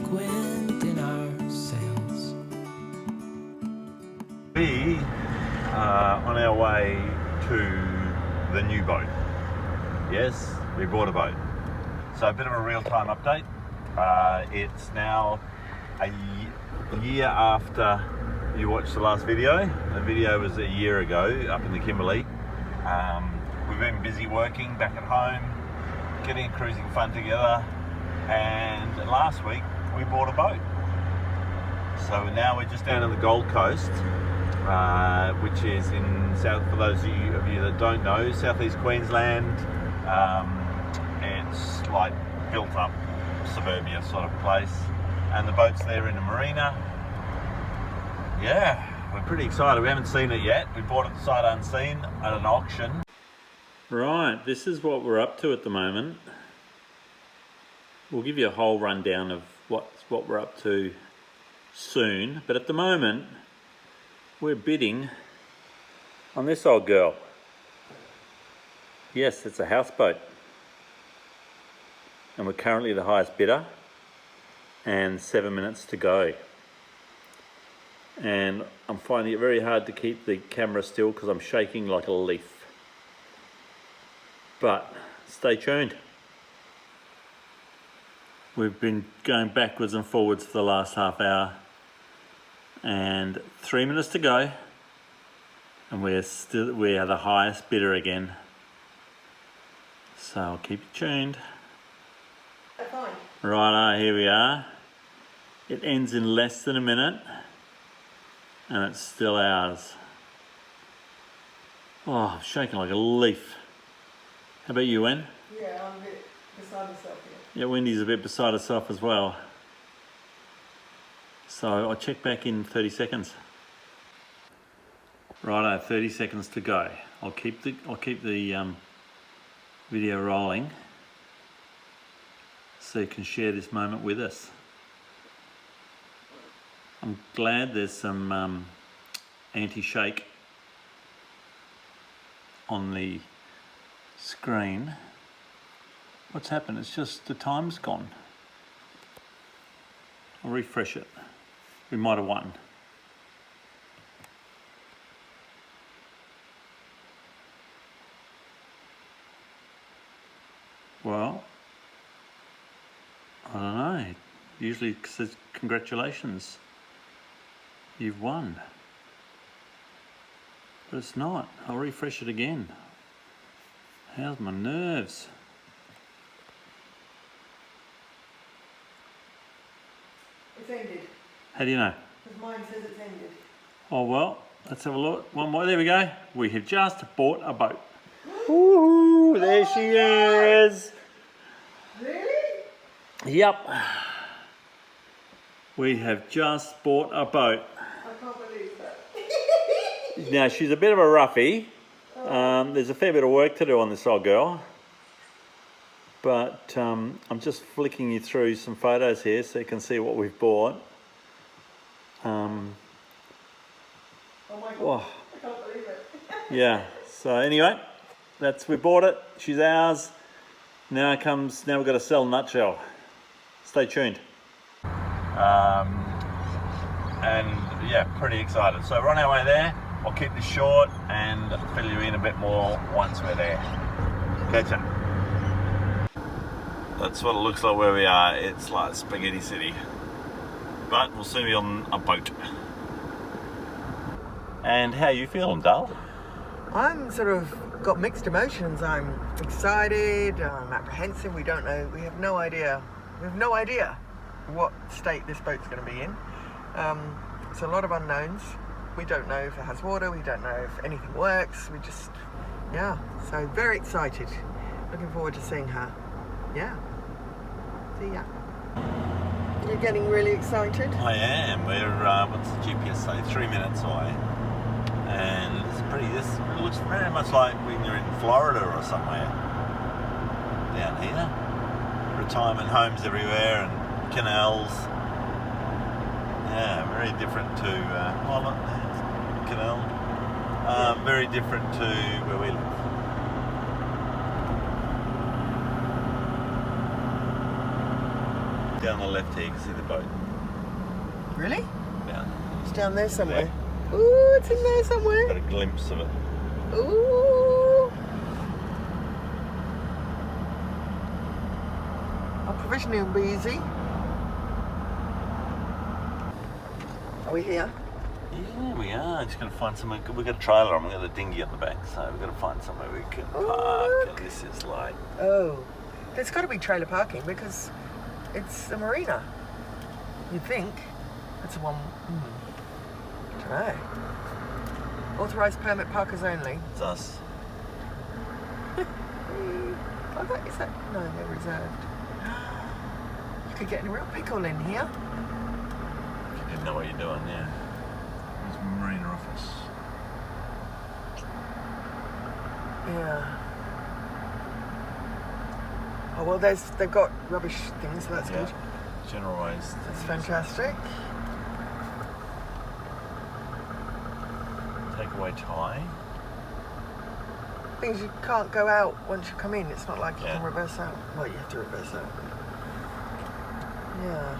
like wind in our sails. We are on our way to the new boat. Yes, we bought a boat. So a bit of a real-time update. It's now a year after you watched the last video. The video was a year ago up in the Kimberley. We've been busy working back at home, getting cruising fun together, and last week we bought a boat. So now we're just down on the Gold Coast, which is in south, for those of you that don't know, southeast Queensland. It's like built up suburbia sort of place, and the boat's there in a marina. Yeah, we're pretty excited. We haven't seen it yet. We bought it sight unseen at an auction. Right, this is what we're up to at the moment. We'll give you a whole rundown of what we're up to soon, but at the moment we're bidding on this old girl. Yes, it's a houseboat, and we're currently the highest bidder, and 7 minutes to go. And I'm finding it very hard to keep the camera still because I'm shaking like a leaf. But stay tuned. We've been going backwards and forwards for the last half hour, and 3 minutes to go, and we are the highest bidder again. So I'll keep you tuned. Righto, here we are. It ends in less than a minute, and it's still ours. Oh, I'm shaking like a leaf. How about you, Wen? Yeah, I'm a bit beside myself here. Yeah, Wendy's a bit beside herself as well. So I'll check back in 30 seconds. Righto, 30 seconds to go. I'll keep the video rolling so you can share this moment with us. I'm glad there's some anti-shake on the screen. What's happened? It's just the time's gone. I'll refresh it. We might have won. Well, I don't know. Usually it says congratulations, you've won. But it's not. I'll refresh it again. How's my nerves? It's ended. How do you know? Because mine says it's ended. Oh well, let's have a look. One more. There we go. We have just bought a boat. Woohoo! There she is. Really? Yep. We have just bought a boat. I can't believe that. Now she's a bit of a roughie. There's a fair bit of work to do on this old girl. But I'm just flicking you through some photos here so you can see what we've bought. Oh my God, Oh, I can't believe it. yeah. So anyway, we bought it. She's ours. Now we've got to sell Nutshell. Stay tuned. And yeah, pretty excited. So we're on our way there. I'll keep this short and fill you in a bit more once we're there. Catch ya. That's what it looks like where we are. It's like Spaghetti City. But we'll soon be on a boat. And how you feeling, Dal? I'm sort of got mixed emotions. I'm excited, I'm apprehensive. We don't know, we have no idea. We have no idea what state this boat's going to be in. It's a lot of unknowns. We don't know if it has water, we don't know if anything works. We just, yeah, so very excited. Looking forward to seeing her. Yeah. See ya. You're getting really excited? I am. We're, what's the GPS say, 3 minutes away. And it looks very much like when you're in Florida or somewhere down here. Retirement homes everywhere and canals. Yeah, very different to, canal. Very different to where we live. Down the left here, you can see the boat. Really? Down. It's down there somewhere. Ooh, it's in there somewhere. Got a glimpse of it. Ooh. Our provisioning will be easy. Are we here? Yeah, we are. Just got to find somewhere. We've got a trailer and we've got a dinghy on the back, so we've got to find somewhere we can park. And this is like... Oh, there's got to be trailer parking because it's a marina. You'd think. That's the one. I don't know. Authorised permit parkers only. It's us. Oh, that is that? No, they're reserved. You could get in a real pickle in here. If you didn't know what you're doing, yeah. There's Marina office. Yeah. Oh well, they've got rubbish things, so that's good. General waste. That's fantastic. Takeaway tie. Things you can't go out once you come in. It's not like you can reverse out. Well, you have to reverse out. Yeah.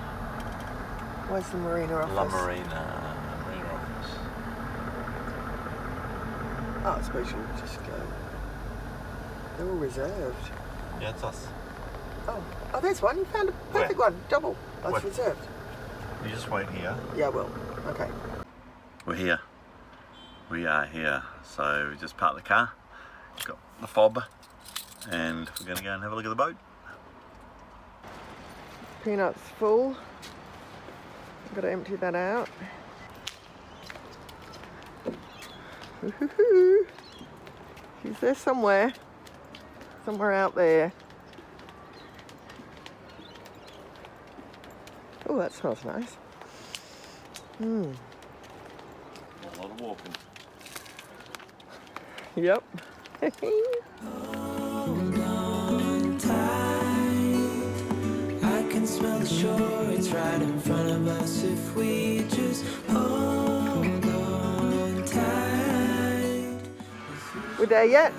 Where's the Marina office? La Marina. Marina office. Oh, I suppose you'll just go. They're all reserved. Yeah, it's us. Oh, there's one. You found a perfect one. Double. That's Where? reserved. You just wait here. Yeah, well, okay. We're here. We are here. So we just parked the car, got the fob, and we're going to go and have a look at the boat. Peanut's full. I've got to empty that out. Woohoo! She's there somewhere. Somewhere out there. Oh, that smells nice. A lot of walking. Yep. Hold on tight. I can smell the shore. It's right in front of us if we just hold on tight. We're there yet?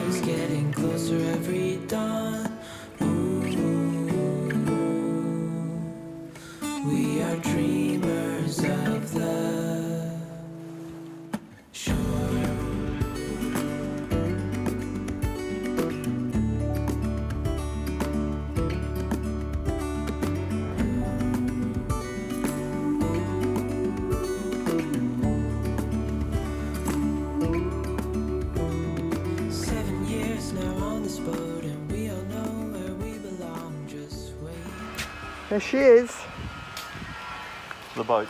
It's getting closer every dawn. We are dreamers of the shore. There she is. The boat.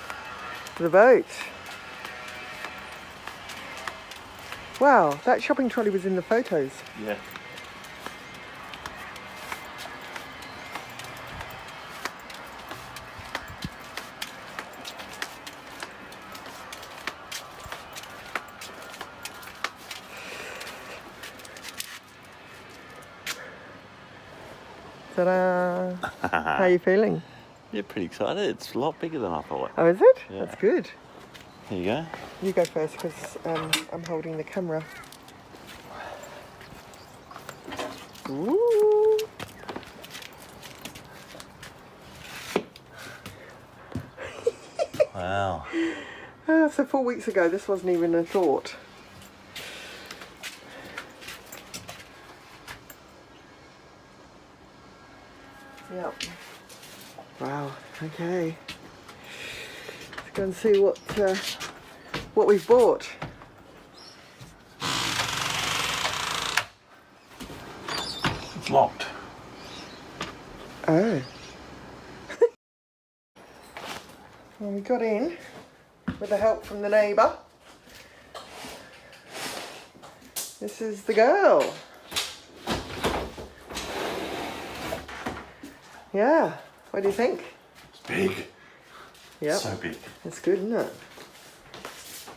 The boat. Wow, that shopping trolley was in the photos. Yeah. Ta-da! How are you feeling? You're pretty excited. It's a lot bigger than I thought. Oh, is it? Yeah. That's good. Here you go. You go first because I'm holding the camera. Ooh. Wow. So 4 weeks ago, this wasn't even a thought. Yep. Wow. Okay. Let's go and see what we've bought. It's locked. Oh. Well, we got in with the help from the neighbour. This is the girl. Yeah. What do you think? It's big. Yep. So big. It's good, isn't it?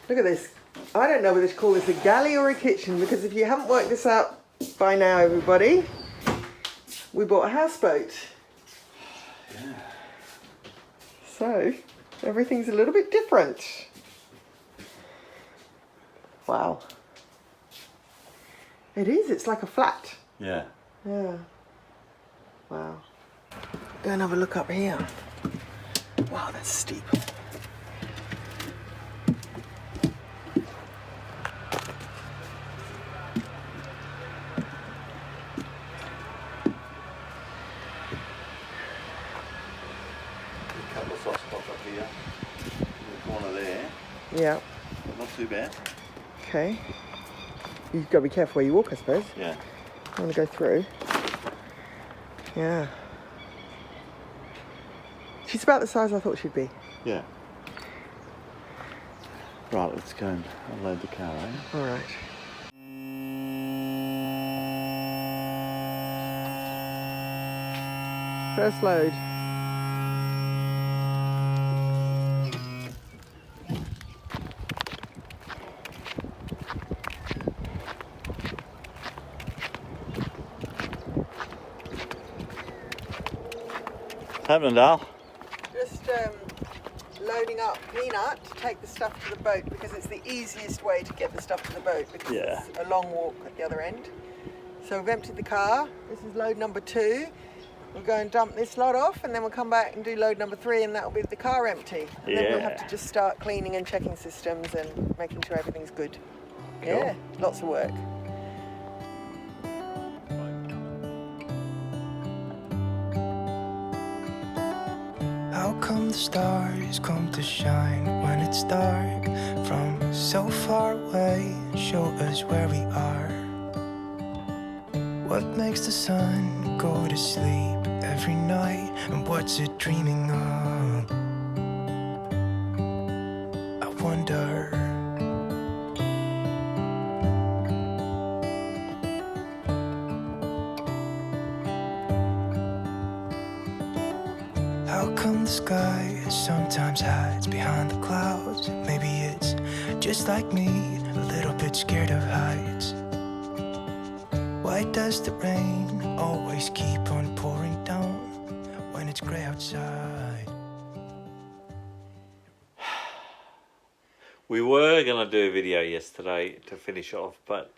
Look at this. I don't know whether to call this a galley or a kitchen because if you haven't worked this out by now, everybody, we bought a houseboat. Yeah. So, everything's a little bit different. Wow. It is, it's like a flat. Yeah. Yeah. Wow. Go and have a look up here. Wow, that's steep. A couple of soft spots up here. In the corner there. Yeah. But not too bad. Okay. You've got to be careful where you walk, I suppose. Yeah. I want to go through. Yeah. She's about the size I thought she'd be. Yeah. Right, let's go and unload the car, eh? All right. First load. What's happening, Dal? Just loading up Peanut to take the stuff to the boat because it's the easiest way to get the stuff to the boat because Yeah. it's a long walk at the other end. So we've emptied the car. This is load number 2. We'll go and dump this lot off and then we'll come back and do load number 3 and that'll be the car empty. And then we'll have to Yeah. just start cleaning and checking systems and making sure everything's good. Cool. Yeah, lots of work. How come the stars come to shine when it's dark from so far away? Show us where we are. What makes the sun go to sleep every night? And what's it dreaming of? I wonder. How come the sky sometimes hides behind the clouds? Maybe it's just like me, a little bit scared of heights. Why does the rain always keep on pouring down when it's grey outside? We were going to do a video yesterday to finish off, but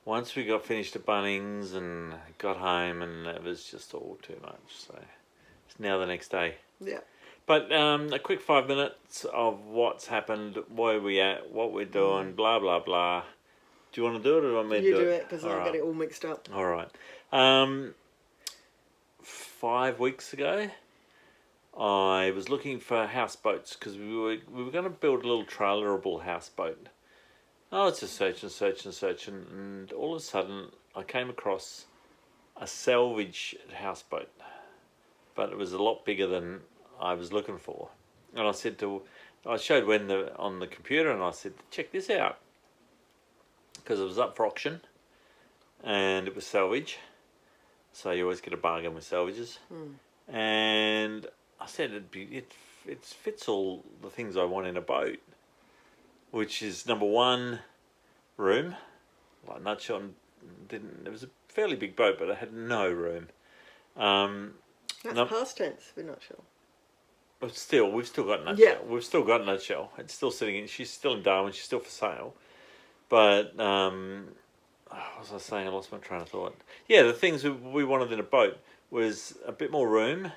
once we got finished at Bunnings and got home, and it was just all too much, so it's now the next day. Yeah. But a quick 5 minutes of what's happened, where we at, what we're doing, blah, blah, blah. Do you want to do it or do you want me to You do do it? it because I'll get it all mixed up. All right. 5 weeks ago, I was looking for houseboats because we were going to build a little trailerable houseboat. I was just searching, and all of a sudden I came across a salvage houseboat, but it was a lot bigger than I was looking for. And I showed Wendy on the computer, and I said, check this out, because it was up for auction, and it was salvage. So you always get a bargain with salvages. And I said it fits all the things I want in a boat, which is number 1, room. Like nutshell, it was a fairly big boat, but it had no room. That's past tense, we're not sure. But still, we've still got nutshell. Yeah. We've still got nutshell. It's still sitting in. She's still in Darwin. She's still for sale. But what was I saying? I lost my train of thought. Yeah, the things we wanted in a boat was a bit more room,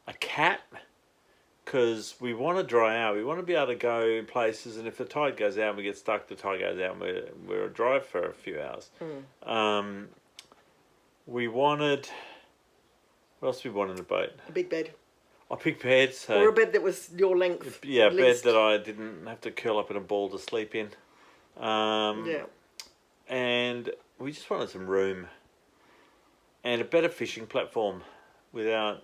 a cat, because we want to dry out. We want to be able to go in places, and if the tide goes out and we get stuck, the tide goes out and we're a drive for a few hours. We wanted... What else we wanted in a boat? A big bed. A big bed. So, Or a bed that was your length. yeah, a at bed least. that I didn't have to curl up in a ball to sleep in. Yeah. And we just wanted some room and a better fishing platform without,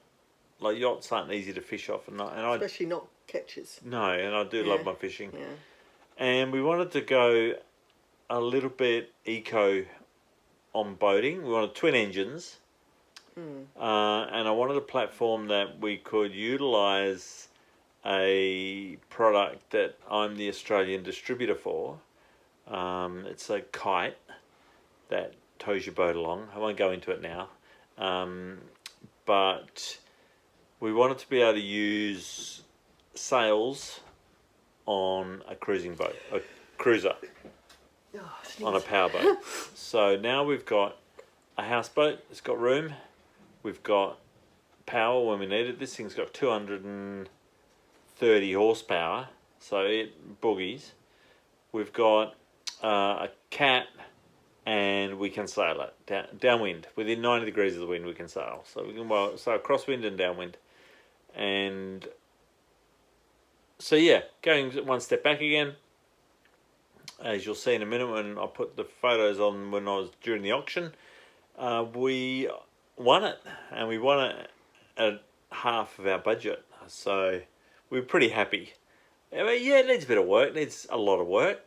like, yachts aren't easy to fish off, and I Especially not catches. no, and I do Yeah. love my fishing. Yeah. And we wanted to go a little bit eco on boating. We wanted twin engines, and I wanted a platform that we could utilise a product that I'm the Australian distributor for. It's a kite that tows your boat along. I won't go into it now, but we wanted to be able to use sails on a cruising boat, a cruiser, on a powerboat. So now we've got a houseboat. It's got room. We've got power when we need it. This thing's got 230 horsepower, so it boogies. We've got a cat, and we can sail it downwind. Within 90 degrees of the wind, we can sail. So we can sail crosswind and downwind. And so yeah, going one step back again. As you'll see in a minute when I put the photos on when I was during the auction, we won it, and we won it at half of our budget. So we're pretty happy. Yeah, it needs a bit of work. It needs a lot of work.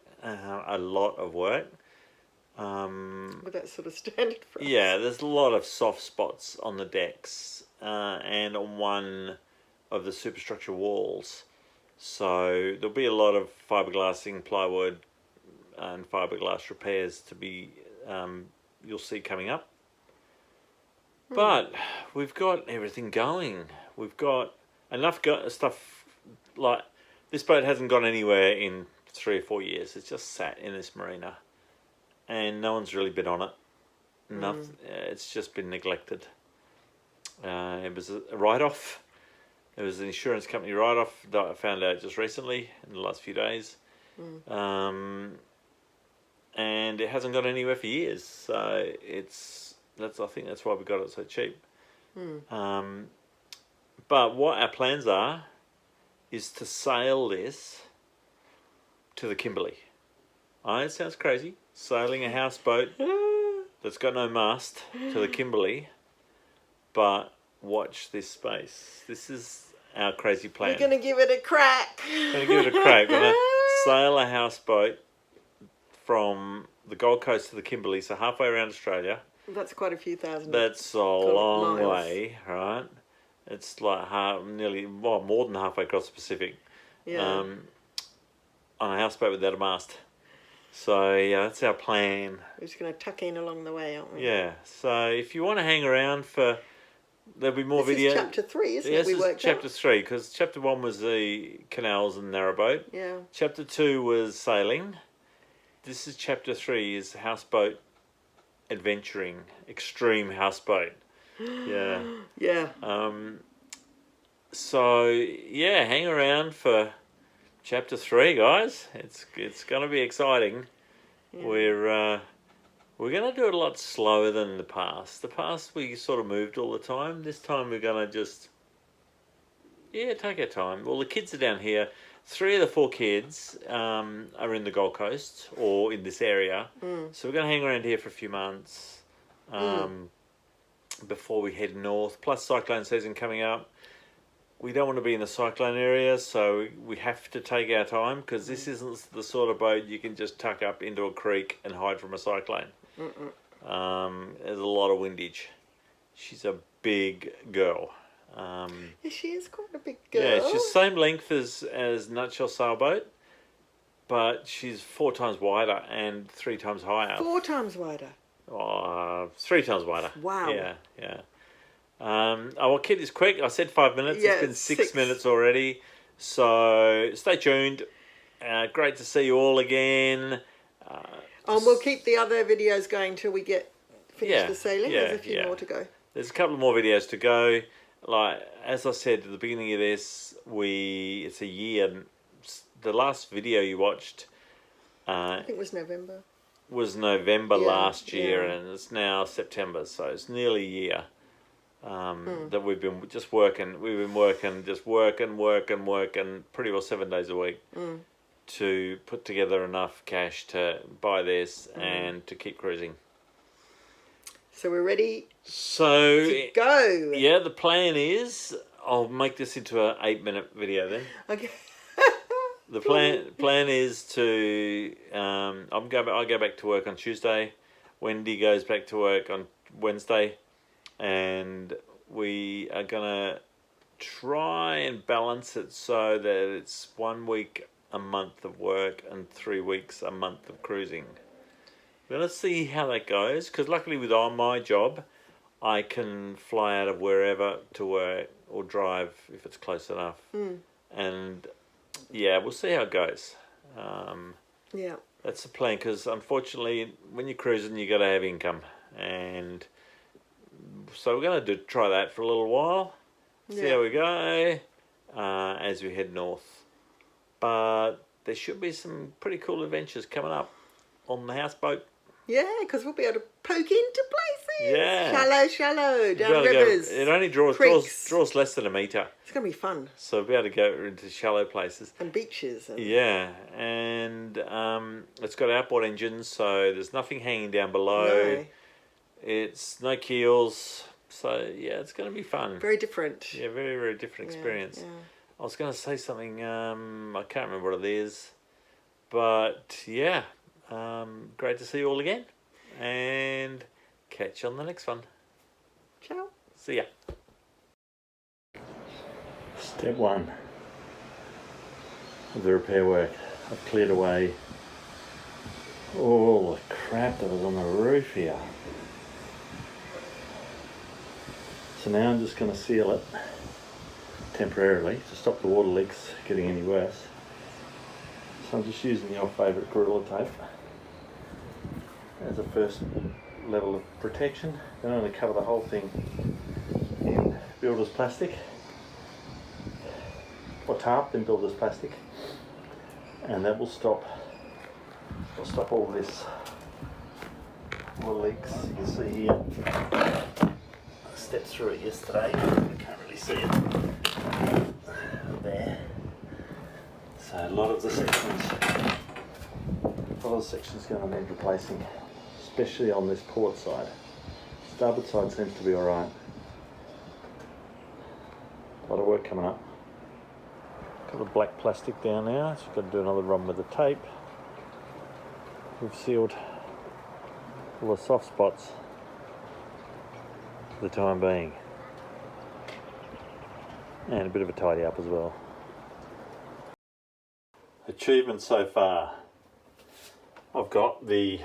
But that's sort of standard for us. Yeah, there's a lot of soft spots on the decks and on one of the superstructure walls. So there'll be a lot of fiberglassing, plywood, and fiberglass repairs to be you'll see coming up. But we've got everything going. We've got enough stuff. Like, this boat hasn't gone anywhere in 3 or 4 years. It's just sat in this marina, and no one's really been on it. It's just been neglected. It was a write-off. It was an insurance company write-off that I found out just recently in the last few days. And it hasn't gone anywhere for years. So I think that's why we got it so cheap. But what our plans are is to sail this to the Kimberley. I know it sounds crazy, sailing a houseboat that's got no mast to the Kimberley, but watch this space. This is our crazy plan. We're going to give it a crack. We're going to give it a crack. We're going to sail a houseboat from the Gold Coast to the Kimberley, so halfway around Australia. That's quite a few thousand. That's a long miles. way, right? It's like more than halfway across the Pacific. Yeah. On a houseboat without a mast. So yeah, that's our plan. We're just going to tuck in along the way, aren't we? Yeah. So if you want to hang around there'll be more This videos. is chapter 3, isn't it? Yes, We this worked is chapter 3, because chapter 1 was the canals and narrowboat. Yeah. Chapter 2 was sailing. This is chapter 3, is houseboat adventuring, extreme houseboat. Yeah. Yeah. So yeah, hang around for chapter 3, guys. It's going to be exciting. Yeah. We're going to do it a lot slower than the past. The past we sort of moved all the time. This time we're going to just take our time. Well, the kids are down here. 3 of the 4 kids are in the Gold Coast or in this area. So we're going to hang around here for a few months before we head north. Plus cyclone season coming up. We don't want to be in the cyclone area, so we have to take our time, because this isn't the sort of boat you can just tuck up into a creek and hide from a cyclone. There's a lot of windage. She's a big girl. Yeah, she is quite a big girl. Yeah, she's the same length as Nutshell Sailboat, but she's 4 times wider and 3 times higher. 4 times wider. 3 times wider. Wow. Yeah. I'll keep this quick. I said 5 minutes. Yeah, it's been 6 minutes already. So stay tuned. Great to see you all again. We'll keep the other videos going till we finish the sailing. There's a few more to go. There's a couple more videos to go. Like, as I said at the beginning of this, it's a year. The last video you watched, I think it was November. Was November last year, and it's now September, so it's nearly a year that we've been just working. We've been working pretty well 7 days a week to put together enough cash to buy this and to keep cruising. So we're ready to go. Yeah, the plan is I'll make this into an 8-minute video then. Okay. The plan is to I go back to work on Tuesday. Wendy goes back to work on Wednesday, and we are gonna try and balance it so that it's 1 week a month of work and 3 weeks a month of cruising. We're gonna see how that goes, because luckily with my job, I can fly out of wherever to work or drive if it's close enough, and yeah, we'll see how it goes. That's the plan, because unfortunately when you're cruising you got to have income, and so we're going to try that for a little while. See how we go as we head north. But there should be some pretty cool adventures coming up on the houseboat. Yeah, because we'll be able to poke into places. Yeah. Shallow, down rivers. It only draws less than a metre. It's going to be fun. So we'll be able to go into shallow places. And beaches. And... Yeah, and it's got outboard engines, so there's nothing hanging down below. No. It's no keels, so yeah, it's going to be fun. Very different. Yeah, very, very different experience. Yeah. I was going to say something, I can't remember what it is, but yeah, great to see you all again, and catch you on the next one. Ciao. See ya. Step 1 of the repair work. I've cleared away all the crap that was on the roof here. So now I'm just going to seal it temporarily to stop the water leaks getting any worse. So I'm just using the old favourite Gorilla Tape as a first level of protection. Then I'm going to cover the whole thing in builder's plastic, or tarp, then builder's plastic, and that will stop all this water leaks. You can see here, I stepped through it yesterday, you can't really see it there. So a lot of the sections going to need replacing, especially on this port side. Starboard side seems to be alright. A lot of work coming up. Got the black plastic down now, so we've got to do another run with the tape. We've sealed all the soft spots for the time being. And a bit of a tidy up as well. Achievement so far. I've got the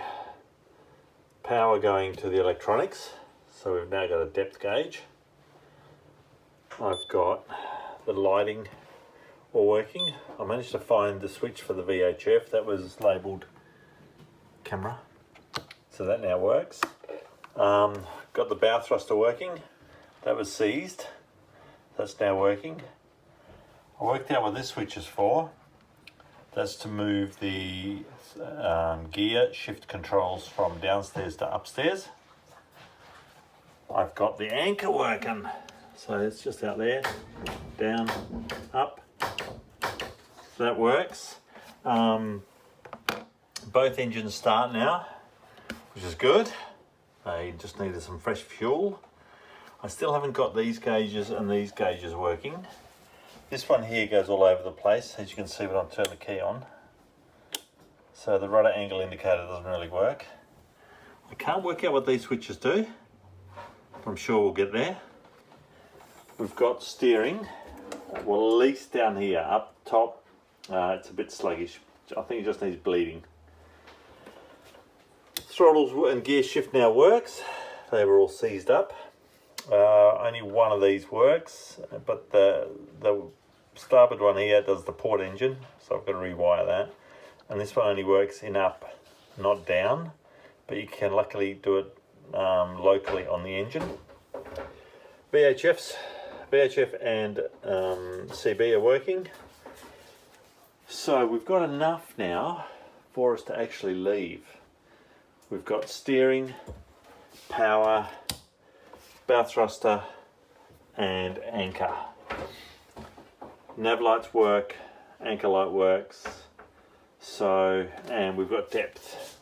power going to the electronics, so we've now got a depth gauge. I've got the lighting all working. I managed to find the switch for the VHF that was labelled camera, so that now works. Got the bow thruster working, that was seized, that's now working. I worked out what this switch is for. That's to move the gear shift controls from downstairs to upstairs. I've got the anchor working, so it's just out there, down, up, so that works. Both engines start now, which is good. They just needed some fresh fuel. I still haven't got these gauges and these gauges working. This one here goes all over the place, as you can see when I turn the key on. So the rudder angle indicator doesn't really work. I can't work out what these switches do. I'm sure we'll get there. We've got steering, well, at least down here, up top, it's a bit sluggish. I think it just needs bleeding. Throttles and gear shift now works. They were all seized up. Only one of these works, but the starboard one here does the port engine, so I've got to rewire that. And this one only works in up, not down, but you can luckily do it locally on the engine. VHF and CB are working. So we've got enough now for us to actually leave. We've got steering, power, bow thruster and anchor. Nav lights work, anchor light works, so, and we've got depth.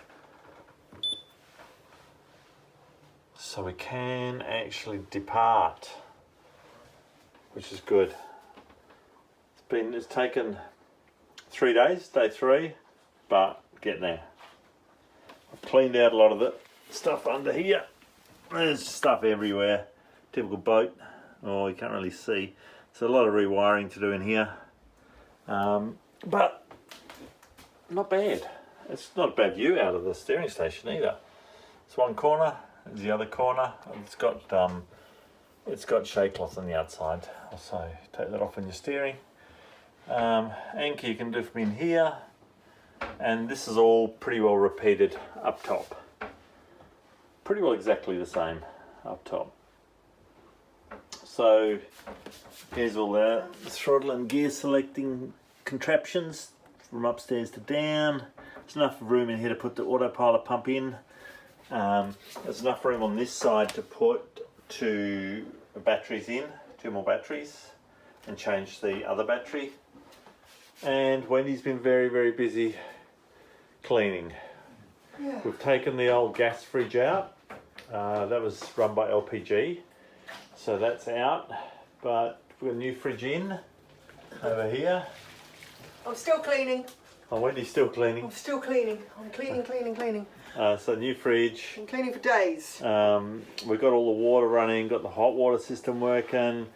So we can actually depart, which is good. It's taken 3 days, day 3, but getting there. I've cleaned out a lot of the stuff under here. There's stuff everywhere. Typical boat. Oh, you can't really see. So a lot of rewiring to do in here. But not bad. It's not a bad view out of the steering station either. It's one corner, there's the other corner. It's got shade cloth on the outside. Also take that off when you're steering. Anchor you can do from in here. And this is all pretty well repeated up top. Pretty well exactly the same up top. So here's all the throttle and gear selecting contraptions from upstairs to down. There's enough room in here to put the autopilot pump in. There's enough room on this side to put 2 batteries in, 2 more batteries, and change the other battery. And Wendy's been very, very busy cleaning. Yeah. We've taken the old gas fridge out. That was run by LPG, so that's out. But we've got a new fridge in over here. I'm still cleaning. Oh, Wendy's still cleaning. I'm still cleaning. I'm cleaning. So new fridge. I'm cleaning for days. We've got all the water running, got the hot water system working.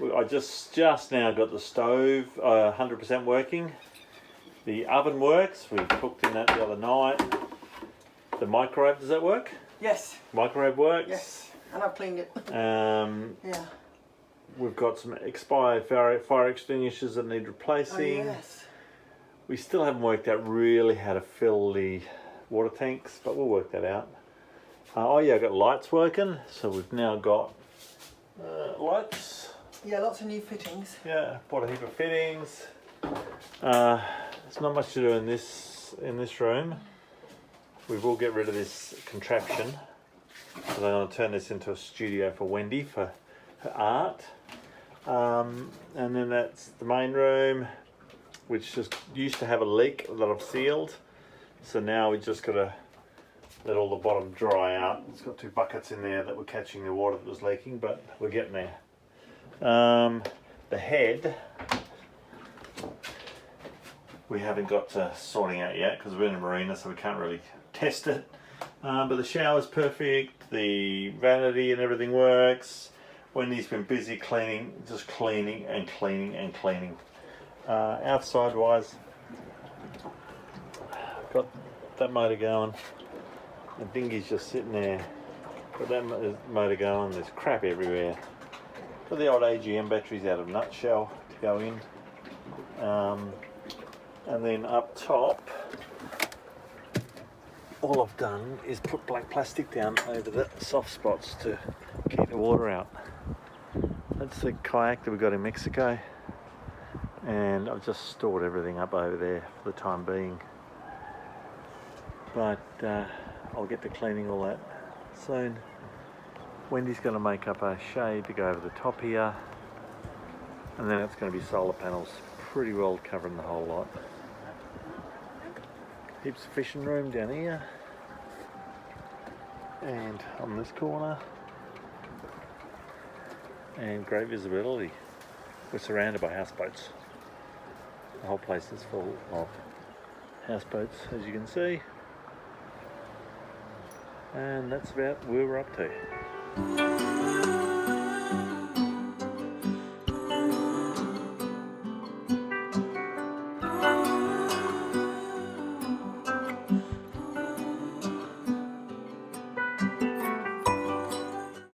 I just now got the stove 100% working. The oven works. We cooked in that the other night. The microwave, does that work? Yes. Microwave works. Yes. And I've cleaned it. Yeah. We've got some expired fire extinguishers that need replacing. Oh, yes. We still haven't worked out really how to fill the water tanks, but we'll work that out. Oh yeah, I've got lights working, so we've now got lights. Yeah, lots of new fittings. Yeah, bought a heap of fittings. There's not much to do in this room. We will get rid of this contraption. So I'm going to turn this into a studio for Wendy for her art. And then that's the main room, which just used to have a leak that I've sealed. So now we just got to let all the bottom dry out. It's got 2 buckets in there that were catching the water that was leaking, but we're getting there. The head, we haven't got to sorting out yet because we're in a marina, so we can't really test it. But the shower's perfect, the vanity and everything works. Wendy's been busy cleaning, just cleaning and cleaning and cleaning. Outside wise, got that motor going. The dinghy's just sitting there. Got that motor going, there's crap everywhere. Got the old AGM batteries out of a nutshell to go in. And then up top, all I've done is put black plastic down over the soft spots to keep the water out. That's the kayak that we got in Mexico, and I've just stored everything up over there for the time being. But I'll get to cleaning all that soon. Wendy's going to make up a shade to go over the top here, and then it's going to be solar panels pretty well covering the whole lot. Heaps of fishing room down here, and on this corner, and great visibility. We're surrounded by houseboats. The whole place is full of houseboats, as you can see, and that's about where we're up to.